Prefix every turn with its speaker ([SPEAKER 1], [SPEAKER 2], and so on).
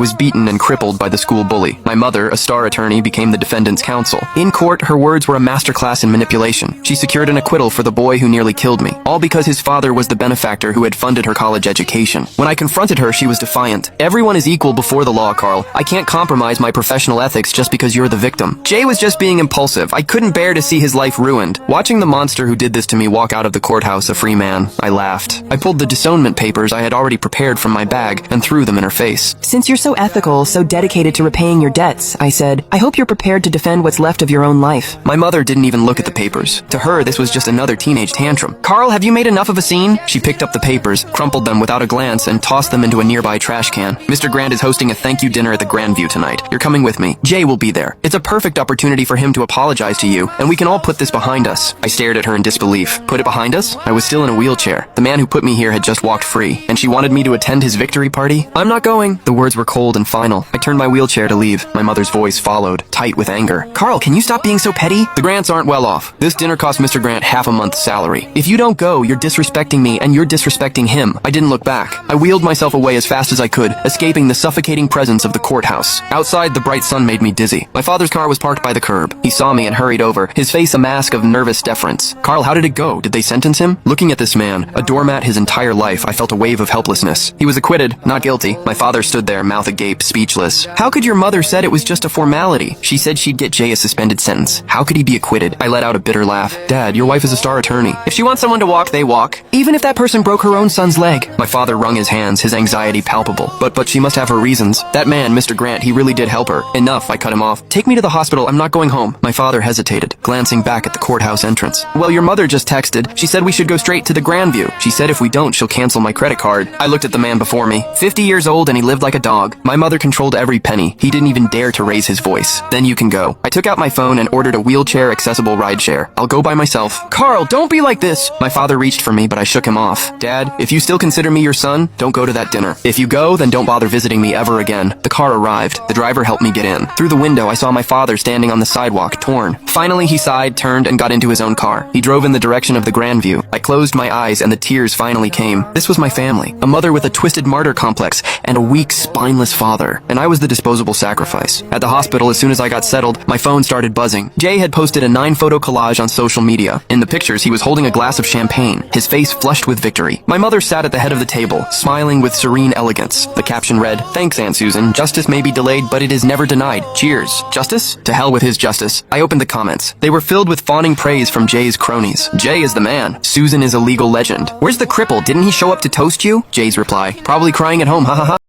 [SPEAKER 1] was beaten and crippled by the school bully. My mother, a star attorney, became the defendant's counsel. In court, her words were a masterclass in manipulation. She secured an acquittal for the boy who nearly killed me, all because his father was the benefactor who had funded her college education. When I confronted her, she was defiant. Everyone is equal before the law, Carl. I can't compromise my professional ethics just because you're the victim. Jay was just being impulsive. I couldn't bear to see his life ruined. Watching the monster who did this to me walk out of the courthouse a free man, I laughed. I pulled the disownment papers I had already prepared from my bag and threw them in her face.
[SPEAKER 2] Since you're so ethical, so dedicated to repaying your debts, I said, I hope you're prepared to defend what's left of your own life.
[SPEAKER 1] My mother didn't even look at the papers. To her, this was just another teenage tantrum. Carl, have you made enough of a scene? She picked up the papers, crumpled them without a glance, and tossed them into a nearby trash can. Mr. Grant is hosting a thank you dinner at the Grandview tonight. You're coming with me. Jay will be there. It's a perfect opportunity for him to apologize to you, and we can all put this behind us. I stared at her in disbelief. Put it behind us? I was still in a wheelchair. The man who put me here had just walked free, and she wanted me to attend his victory party? I'm not going. The words were cold and final. I turned my wheelchair to leave. My mother's voice followed, tight with anger. Carl, can you stop being so petty? The Grants aren't well off. This dinner cost Mr. Grant half a month's salary. If you don't go, you're disrespecting me, and you're disrespecting him. I didn't look back. I wheeled myself away as fast as I could, escaping the suffocating presence of the courthouse. Outside, the bright sun made me dizzy. My father's car was parked by the curb. He saw me and hurried over, his face a mask of nervous deference. Carl, how did it go? Did they sentence him? Looking at this man, a doormat his entire life, I felt a wave of helplessness. He was acquitted, not guilty. My father stood there, mouth agape, speechless. How could your mother said it was just a formality? She said she'd get Jay a suspended sentence. How could he be acquitted? I let out a bitter laugh. Dad, your wife is a star attorney. If she wants someone to walk, they walk. Even if that person broke her own son's leg. My father wrung his hands, his anxiety palpable. But she must have her reasons. That man, Mr. Grant, he really did help her. Enough, I cut him off. Take me to the hospital, I'm not going home. My father hesitated, glancing back at the courthouse entrance. Well, your mother just texted. She said we should go straight to the Grandview. She said if we don't, she'll cancel my credit card. I looked at the man before me. 50 years old and he lived like a dog. My mother controlled every penny. He didn't even dare to raise his voice. Then you can go. I took out my phone and ordered a wheelchair-accessible rideshare. I'll go by myself. Carl, don't be like this! My father reached for me, but I shook him off. Dad, if you still consider me your son, don't go to that dinner. If you go, then don't bother visiting me ever again. The car arrived. The driver helped me get in. Through the window, I saw my father standing on the sidewalk, torn. Finally, he sighed, turned, and got into his own car. He drove in the direction of the Grandview. I closed my eyes, and the tears finally came. This was my family. A mother with a twisted martyr complex, and a weak, spineless father. And I was the disposable sacrifice. At the hospital, as soon as I got settled, my phone started buzzing. Jay had posted a 9-photo collage on social media. In the pictures, he was holding a glass of champagne, his face flushed with victory. My mother sat at the head of the table, smiling with serene elegance. The caption read, "Thanks, Aunt Susan. Justice may be delayed, but it is never denied. Cheers." Justice? To hell with his justice. I opened the comments. They were filled with fawning praise from Jay's cronies. Jay is the man. Susan is a legal legend. Where's the cripple? Didn't he show up to toast you? Jay's reply. Probably crying at home, ha ha ha.